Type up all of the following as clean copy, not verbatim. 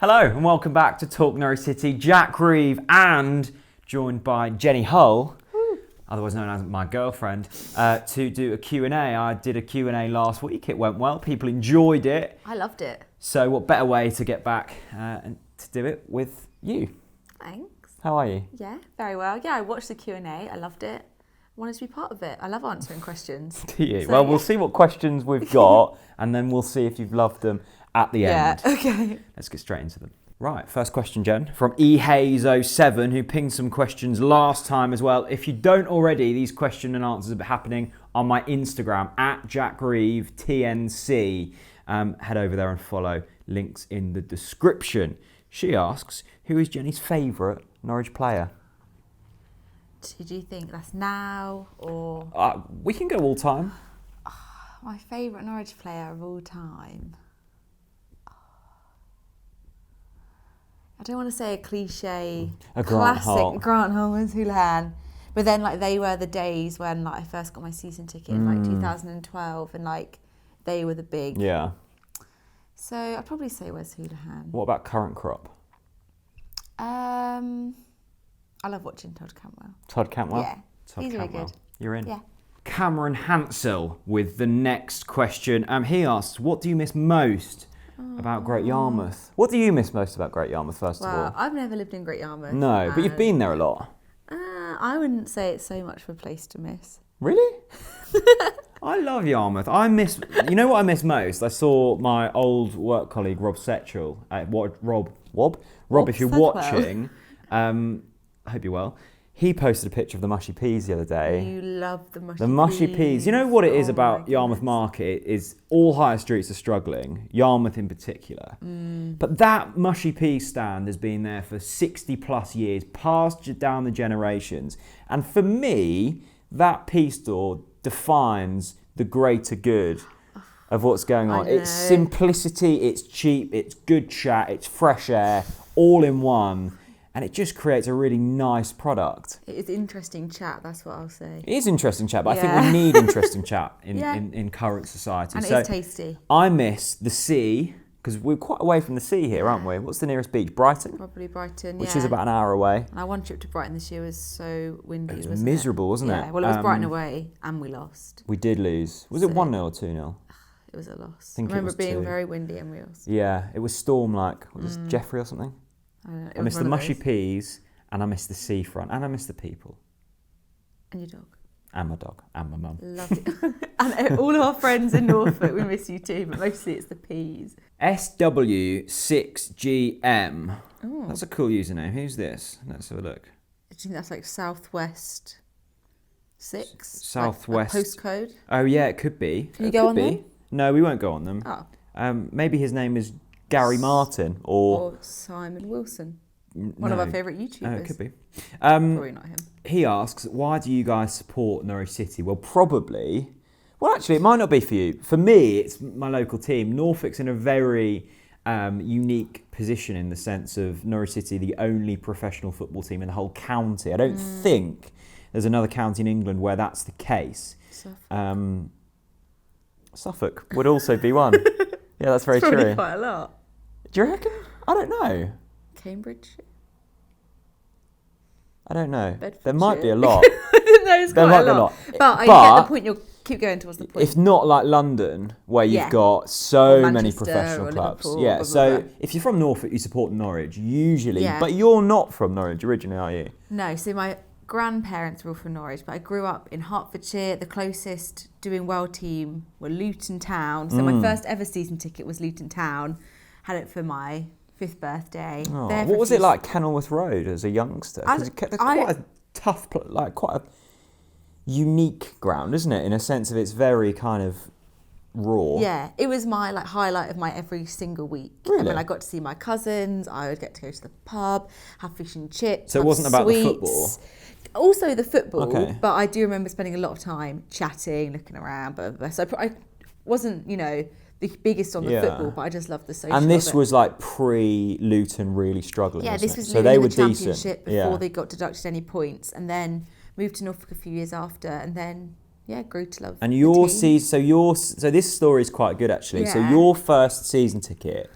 Hello and welcome back to Talk Norwich City. Jack Reeve and joined by Jenny Hull, otherwise known as my girlfriend, to do a Q&A. I did a Q&A last week. It went well. People enjoyed it. I loved it. So what better way to get back and to do it with you? Thanks. How are you? Yeah, very well. Yeah, I watched the Q&A. I loved it. I wanted to be part of it. I love answering questions. Do you? So, well, we'll see what questions we've got and then we'll see if you've loved them at the end. Yeah, okay. Let's get straight into them. Right, first question, Jen, from eHaze07, who pinged some questions last time as well. If you don't already, these question and answers are happening on my Instagram, @JackReeveTNC. Head over there and follow. Links in the description. She asks, who is Jenny's favourite Norwich player? Do you think that's now or... We can go all time. My favourite Norwich player of all time? I don't want to say a cliche, classic Grant Holmes Houlihan, but then like they were the days when like I first got my season ticket in like 2012, and like they were the big. Yeah. So I'd probably say Wes Houlihan. What about current crop? I love watching Todd Cantwell. Todd Cantwell? Yeah, he's really good. You're in? Yeah. Cameron Hansel with the next question. He asks, what do you miss most about Great Yarmouth? What do you miss most about Great Yarmouth, first of all? Well, I've never lived in Great Yarmouth. No, but you've been there a lot. I wouldn't say it's so much of a place to miss. Really? I love Yarmouth. You know what I miss most? I saw my old work colleague, Rob Setchell. Rob, if you're watching, I hope you're well. He posted a picture of the mushy peas the other day. You love the mushy peas. The mushy peas. You know what it is about Yarmouth Market is all higher streets are struggling, Yarmouth in particular. But that mushy pea stand has been there for 60 plus years, passed down the generations. And for me, that pea store defines the greater good of what's going on. It's simplicity, it's cheap, it's good chat, it's fresh air, all in one. And it just creates a really nice product. It's interesting chat, that's what I'll say. It is interesting chat, but I think we need interesting chat in current society. And it is tasty. I miss the sea, because we're quite away from the sea here, aren't we? What's the nearest beach? Brighton? Probably Brighton, Which is about an hour away. And our one trip to Brighton this year was so windy, It was miserable, wasn't it? Yeah, well, it was Brighton away, and we lost. We did lose. Was it 1-0 or 2-0? It was a loss. I remember it being very windy and we lost. Yeah, it was storm-like. Was it Jeffrey or something? I miss the mushy peas, and I miss the seafront, and I miss the people. And your dog. And my dog, and my mum. Love it. And all of our friends in Norfolk, we miss you too, but mostly it's the peas. SW6GM. Oh. That's a cool username. Who's this? Let's have a look. Do you think that's like Southwest 6? Southwest. Like a postcode? Oh, yeah, it could be. Can you go on them? No, we won't go on them. Oh. Maybe his name is Gary Martin or Simon Wilson. One of our favourite YouTubers. Oh, it could be. Probably not him. He asks, why do you guys support Norwich City? Well, probably... Well, actually, it might not be for you. For me, it's my local team. Norfolk's in a very unique position in the sense of Norwich City, the only professional football team in the whole county. I don't think there's another county in England where that's the case. Suffolk would also be one. Yeah, that's very probably true. Quite a lot. Do you reckon? I don't know. Cambridge? I don't know. Bedfordshire? There might be a lot. There's quite a lot. But I get the point. You'll keep going towards the point. It's not like London where you've got so many professional clubs. Liverpool, yeah, blah, so blah, blah. if you're from Norfolk, you support Norwich usually. Yeah. But you're not from Norwich originally, are you? No, so my grandparents were all from Norwich, but I grew up in Hertfordshire. The closest doing well team were Luton Town. So my first ever season ticket was Luton Town. Had it for my 5th birthday. Oh, what was it like Kenilworth Road as a youngster? Because it's quite a tough, like quite a unique ground, isn't it? In a sense of it's very kind of raw. Yeah, it was my like highlight of my every single week. Really? And when I got to see my cousins, I would get to go to the pub, have fish and chips. So it wasn't about the football? Also the football, but I do remember spending a lot of time chatting, looking around, blah, blah, blah. So I wasn't, the biggest on the football, but I just loved the social. And this was like pre-Luton really struggling. Yeah, this was so they were the championship decent before they got deducted any points, and then moved to Norfolk a few years after, and then grew to love. And your season, so this story is quite good actually. So your first season ticket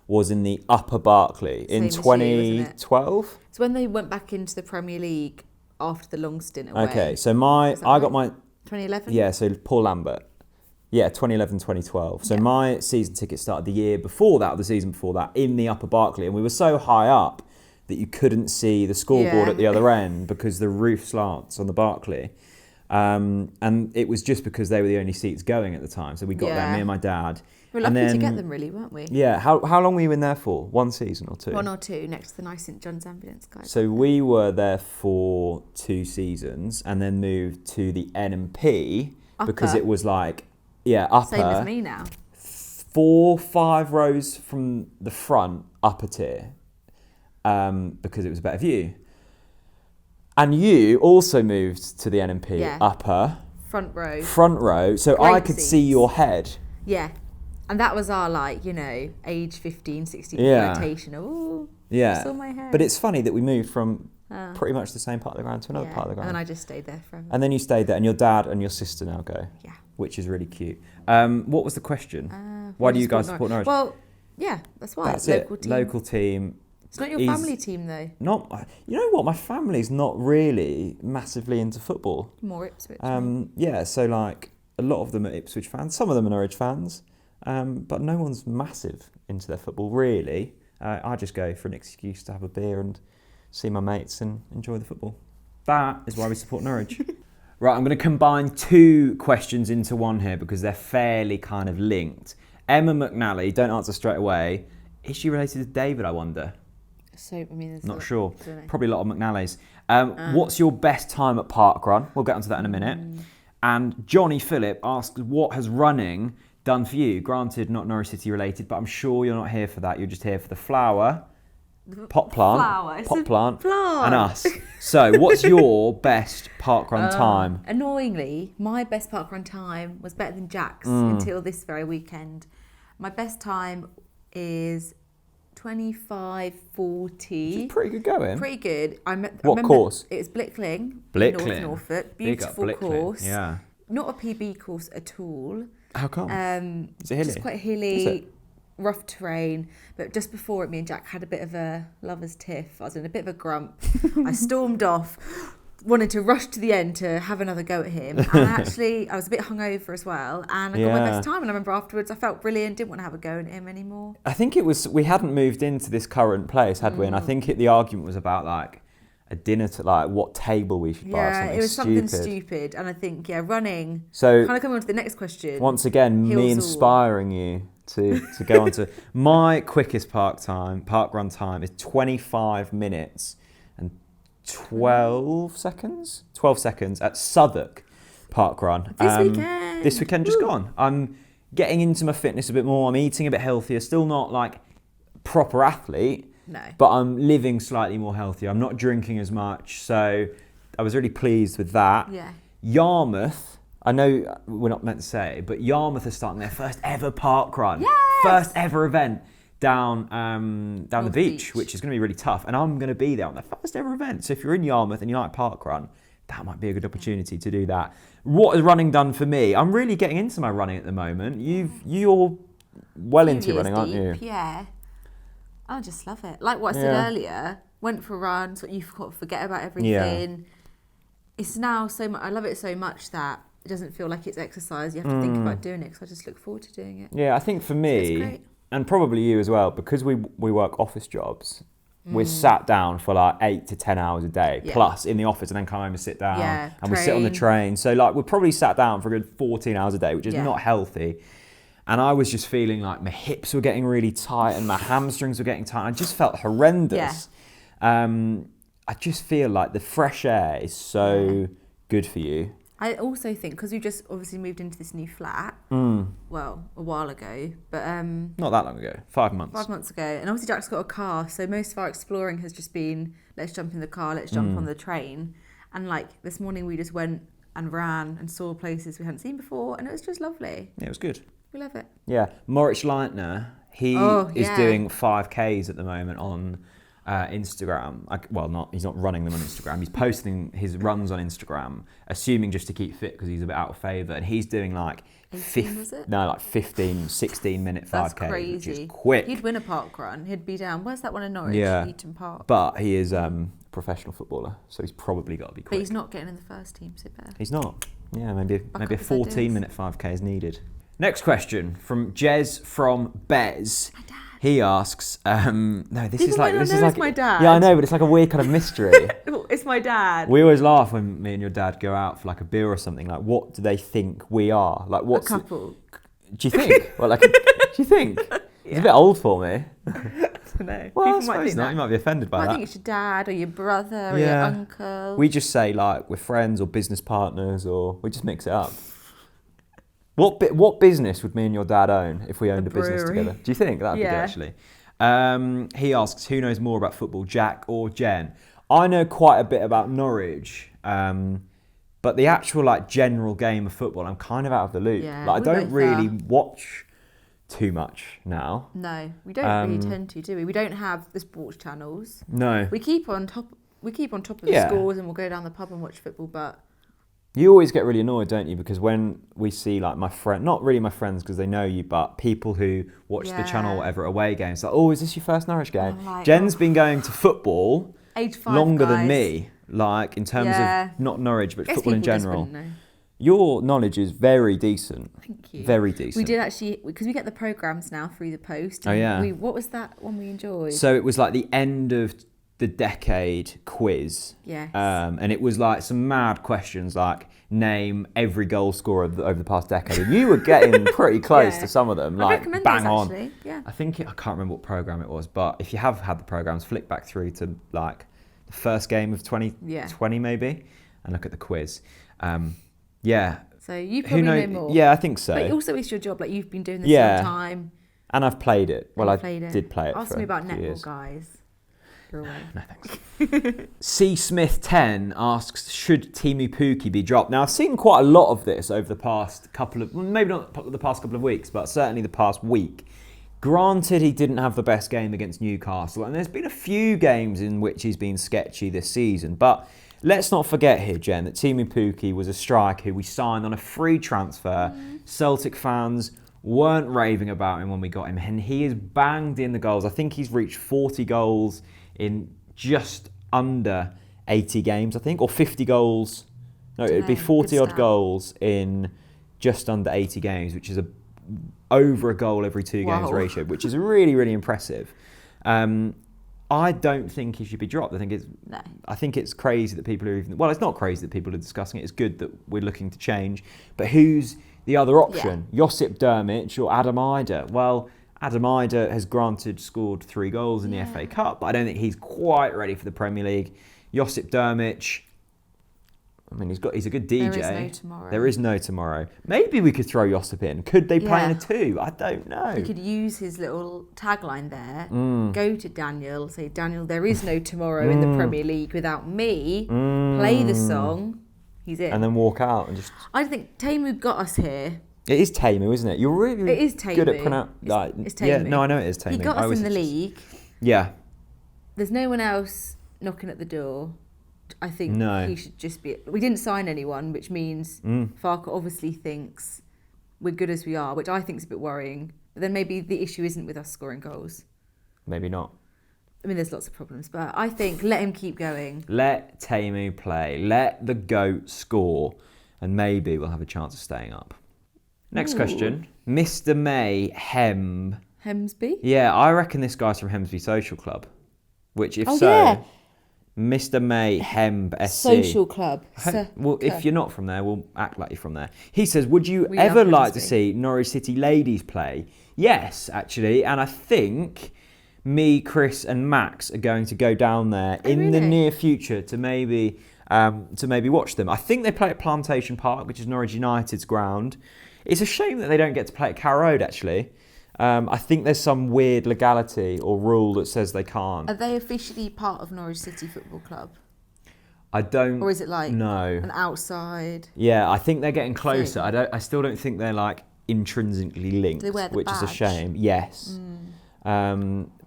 was in the Upper Barclay in 2012. It's when they went back into the Premier League after the long stint away. Okay, so I got my 2011. Yeah, so Paul Lambert. Yeah, 2011, 2012. So my season ticket started the year before that, or the season before that, in the Upper Barclay, and we were so high up that you couldn't see the scoreboard at the other end because the roof slants on the Barclay. And it was just because they were the only seats going at the time. So we got there, me and my dad. We were lucky to get them, really, weren't we? Yeah. How long were you in there for? 1 season or 2? 1 or 2, next to the nice St John's ambulance guys. So we were there for 2 seasons and then moved to the N&P because it was like, upper. Same as me now. 4-5 rows from the front, upper tier, because it was a better view. And you also moved to the N&P upper. Front row. So great I could seats. See your head. Yeah. And that was our, age 15, 16 rotation. Oh, I saw my head. But it's funny that we moved from pretty much the same part of the ground to another part of the ground. And then I just stayed there forever. And then you stayed there, and your dad and your sister now go. Yeah. Which is really cute. What was the question? Why do you guys support Norwich? Well, yeah, that's why. That's local team. It's not your family team, though. You know what? My family's not really massively into football. More Ipswich. Yeah, so a lot of them are Ipswich fans. Some of them are Norwich fans. But no one's massive into their football, really. I just go for an excuse to have a beer and see my mates and enjoy the football. That is why we support Norwich. Right, I'm going to combine 2 questions into one here because they're fairly kind of linked. Emma McNally, don't answer straight away. Is she related to David, I wonder? Not sure. Probably a lot of McNallys. What's your best time at Parkrun? We'll get onto that in a minute. And Johnny Phillip asks, what has running done for you? Granted, not Norwich City related, but I'm sure you're not here for that. You're just here for the flower, pot plant, and us. So, what's your best parkrun time? Annoyingly, my best parkrun time was better than Jack's until this very weekend. My best time is 25:40. Pretty good going. Pretty good. What course? It was Blickling. North Norfolk. Beautiful course. Yeah. Not a PB course at all. How come? Is it hilly? It's quite hilly, rough terrain. But just before it, me and Jack had a bit of a lover's tiff. I was in a bit of a grump. I stormed off, wanted to rush to the end to have another go at him. And actually, I was a bit hungover as well. And I got my best time. And I remember afterwards, I felt brilliant. Didn't want to have a go at him anymore. I think it was, we hadn't moved into this current place, had we? And I think the argument was about a dinner to what table we should buy. Yeah, it was something stupid. And I think, running. So kind of coming on to the next question. Once again, me inspiring you to go on to my quickest parkrun time is 25 minutes and 12 seconds? 12 seconds at Southwark Parkrun. This weekend just gone. I'm getting into my fitness a bit more. I'm eating a bit healthier. Still not proper athlete. No. But I'm living slightly more healthier. I'm not drinking as much. So I was really pleased with that. Yeah. Yarmouth, I know we're not meant to say, but Yarmouth is starting their first ever parkrun. Yes! First ever event down the beach, which is going to be really tough. And I'm going to be there on the first ever event. So if you're in Yarmouth and you like parkrun, that might be a good opportunity to do that. What has running done for me? I'm really getting into my running at the moment. You're well into running, aren't you? Yeah. I just love it. Like what I said earlier, went for a run, so you forget about everything. Yeah. It's now so much, I love it so much that it doesn't feel like it's exercise. You have to think about doing it, because I just look forward to doing it. Yeah, I think for me, and probably you as well, because we work office jobs, we're sat down for 8 to 10 hours a day, plus in the office, and then come home and sit down, and we sit on the train. So we're probably sat down for a good 14 hours a day, which is not healthy. And I was just feeling like my hips were getting really tight and my hamstrings were getting tight. I just felt horrendous. I just feel like the fresh air is so good for you. I also think, because we just obviously moved into this new flat, well, a while ago, but... not that long ago, 5 months. 5 months ago. And obviously Jack's got a car, so most of our exploring has just been, let's jump in the car, let's jump on the train. And this morning we just went and ran and saw places we hadn't seen before, and it was just lovely. Yeah, it was good. We love it. Yeah, Norwich Leitner, he is doing 5Ks at the moment on Instagram. He's not running them on Instagram. He's posting his runs on Instagram, assuming just to keep fit because he's a bit out of favour. And he's doing like 15, 16 minute 5K. That's crazy. Which is quick. He'd win a parkrun. He'd be down. Where's that one in Norwich? Yeah. Eaton Park. But he is a professional footballer, so he's probably got to be quick. But he's not getting in the first team, so fair. He's not. Yeah, maybe a 14 minute 5K is needed. Next question from Jez from Bez. My dad. He asks, this is like my dad. Yeah, I know, but it's like a weird kind of mystery. It's my dad. We always laugh when me and your dad go out for like a beer or something. Like, what do they think we are? Like, what's a couple? Do you think? Do you think? Yeah. It's a bit old for me. I don't know. Well, I suppose not. You might be offended by that. I think it's your dad or your brother or your uncle. We just say like we're friends or business partners, or we just mix it up. What business would me and your dad own if we owned a business together? Do you think that'd be good actually? He asks, who knows more about football, Jack or Jen? I know quite a bit about Norwich, but the actual like general game of football, I'm kind of out of the loop. Yeah, like I don't really watch too much now. No, we don't really tend to, do we? We don't have the sports channels. No. We keep on top of the scores and we'll go down the pub and watch football, but you always get really annoyed, don't you? Because when we see like my friend, not really my friends because they know you, but people who watch the channel or whatever away games, like, is this your first Norwich game? Like, Jen's been going to football age 5 longer than me, like in terms of not Norwich, but football in general. Your knowledge is very decent. Thank you. Very decent. We did actually, because we get the programmes now through the post. Oh, yeah. What was that one we enjoyed? So it was like the end of the decade quiz. Yes. And it was like some mad questions like name every goal scorer over the past decade. And you were getting pretty close to some of them. Like bang on. Actually. Yeah. I can't remember what programme it was, but if you have had the programmes, flick back through to like the first game of 2020 maybe and look at the quiz. So you probably know more. Yeah, I think so. But also it's your job, like you've been doing this all the time. And I've played it. Well, I did play it. Ask me about netball, guys. No thanks. C Smith 10 asks, should Timo Werner be dropped? Now I've seen quite a lot of this over the past couple of, maybe not the past couple of weeks, but certainly the past week. Granted, he didn't have the best game against Newcastle, and there's been a few games in which he's been sketchy this season, but let's not forget here, Jen, that Timo Werner was a striker who we signed on a free transfer. Celtic fans weren't raving about him when we got him, and he has banged in the goals. I think he's reached 40 goals in just under 80 games, I think, or 50 goals. No, it'd be 40 odd goals in just under 80 games, which is over a goal every 2 games ratio, which is really, really impressive. I don't think he should be dropped. I think it's crazy that people are even... Well, it's not crazy that people are discussing it. It's good that we're looking to change. But who's the other option? Josip Drmic or Adam Ider? Well, Adam Ider has scored 3 goals in the FA Cup, but I don't think he's quite ready for the Premier League. Josip Drmic, I mean, he's a good DJ. There is no tomorrow. Maybe we could throw Josip in. Could they play in a 2? I don't know. We could use his little tagline there. Go to Daniel, say, Daniel, there is no tomorrow in the Premier League without me. Play the song. He's in. And then walk out and just... I think Timo got us here. It is Timo, isn't it? You're really good at pronouncing... It's Timo. Yeah, no, I know it is Timo. He got us in the league. Yeah. There's no one else knocking at the door. I think he should just be... We didn't sign anyone, which means Farke obviously thinks we're good as we are, which I think is a bit worrying. But then maybe the issue isn't with us scoring goals. Maybe not. I mean, there's lots of problems, but I think let him keep going. Let Timo play. Let the GOAT score, and maybe we'll have a chance of staying up. Next question. Mr. May Hemsby? Yeah, I reckon this guy's from Hemsby Social Club. Which, if so... Mr. May Hemb SC. Social Club. Well, if you're not from there, we'll act like you're from there. He says, would you ever like to see Norwich City ladies play? Yes, actually. And I think me, Chris and Max are going to go down there the near future to maybe watch them. I think they play at Plantation Park, which is Norwich United's ground. It's a shame that they don't get to play at Carrow Road, actually. I think there's some weird legality or rule that says they can't. Are they officially part of Norwich City Football Club? I don't... Or is it like an outside... Yeah, I think they're getting closer. I still don't think they're like intrinsically linked, Do they wear the which badge? Is a shame. Yes.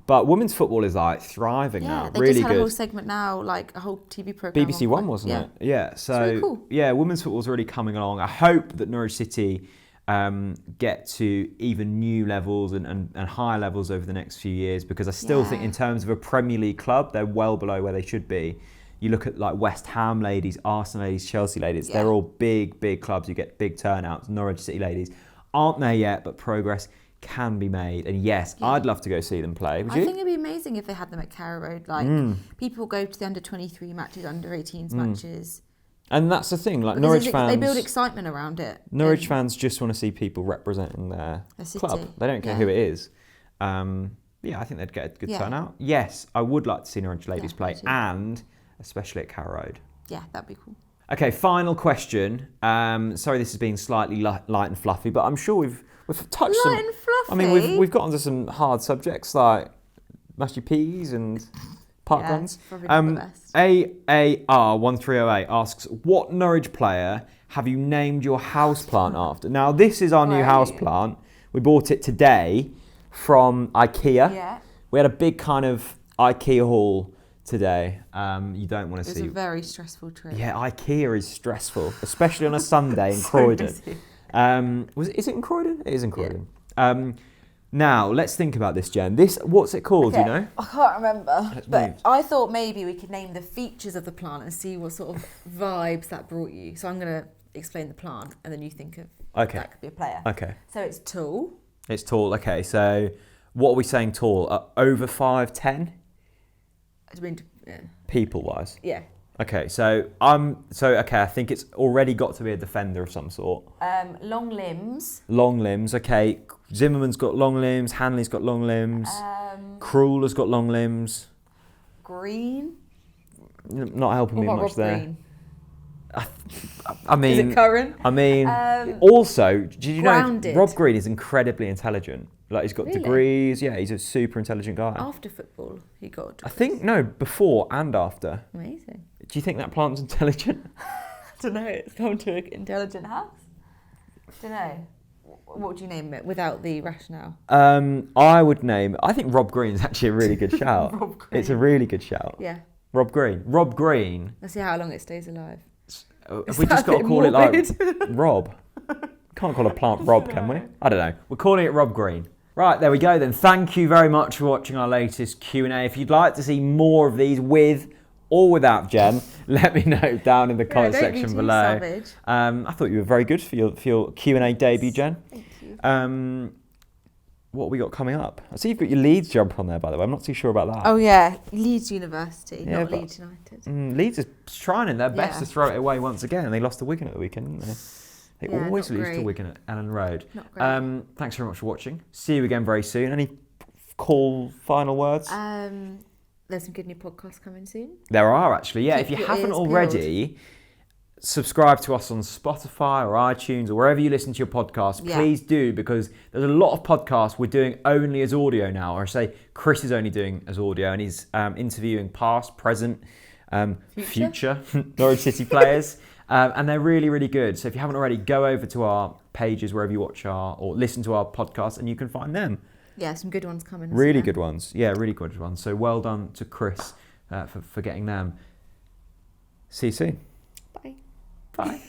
But women's football is like thriving now. They really just had good. a whole segment now, like a whole TV program. BBC One, wasn't it? Yeah. So really cool. yeah, women's football's really coming along. I hope that Norwich City get to even new levels and higher levels over the next few years, because I still think in terms of a Premier League club, they're well below where they should be. You look at like West Ham ladies, Arsenal ladies, Chelsea ladies, they're all big clubs. You get big turnouts. Norwich City ladies aren't there yet, but progress can be made. And yes, I'd love to go see them play. Would you? I think it'd be amazing if they had them at Carrow Road. Like people go to the under 23 matches, under 18s matches. And that's the thing, like Because Norwich fans... They build excitement around it. Norwich fans just want to see people representing their club. They don't care who it is. I think they'd get a good turnout. Yes, I would like to see Norwich ladies play, and especially at Carrow Road. Yeah, that'd be cool. Okay, final question. Sorry this has been slightly light and fluffy, but I'm sure we've touched some... Light and fluffy? I mean, we've got onto some hard subjects like mushy peas and... Parkruns. AAR1308 asks, what Norwich player have you named your houseplant after? Now, this is our new houseplant. We bought it today from IKEA. Yeah. We had a big kind of IKEA haul today. You don't want to see. It was a very stressful trip. Yeah, IKEA is stressful, especially on a Sunday in Croydon. Is it in Croydon? It is in Croydon. Yeah. Now, let's think about this, Jen. What's it called, do you know? I can't remember. But I thought maybe we could name the features of the plant and see what sort of vibes that brought you. So I'm going to explain the plant and then you think of that could be a player. Okay. So it's tall. It's tall, okay. So what are we saying tall? Over 5'10"? People-wise? Yeah. Okay, so I think it's already got to be a defender of some sort. Long limbs. Long limbs, okay. Zimmerman's got long limbs, Hanley's got long limbs, Krul has got long limbs. Green? Not helping me much there. Green? I mean... Is it current? I mean, also, did you grounded. know Rob Green is incredibly intelligent? Like, he's got degrees, he's a super intelligent guy. After football, he got degrees. I think, no, before and after. Amazing. Do you think that plant's intelligent? I don't know, it's come to an intelligent house. Don't know. What would you name it without the rationale? I think Rob Green is actually a really good shout. Rob Green. It's a really good shout. Yeah. Rob Green. Let's see how long it stays alive. Have we just got to call it like Rob? Can't call a plant Rob, can we? I don't know. We're calling it Rob Green. Right, there we go then. Thank you very much for watching our latest Q&A. If you'd like to see more of these with or without Jen, let me know down in the comment section below. Savage. I thought you were very good for your Q&A debut, Jen. Thank you. What have we got coming up? I see you've got your Leeds jumper on there, by the way. I'm not too sure about that. Oh yeah, Leeds University, not Leeds United. Leeds is trying their best to throw it away once again, and they lost to Wigan at the weekend, didn't they? They always lose to Wigan at Ellen Road. Not great. Thanks very much for watching. See you again very soon. Any final words? There's some good new podcasts coming soon. There are actually, yeah. If you haven't already, subscribe to us on Spotify or iTunes or wherever you listen to your podcast. Please do, because there's a lot of podcasts we're doing only as audio now. Or I say Chris is only doing as audio, and he's interviewing past, present, future Norwich City players. And they're really, really good. So if you haven't already, go over to our pages wherever you watch or listen to our podcast, and you can find them. Yeah, some good ones coming. Really good ones. Yeah, really good ones. So well done to Chris for getting them. See you soon. Bye. Bye.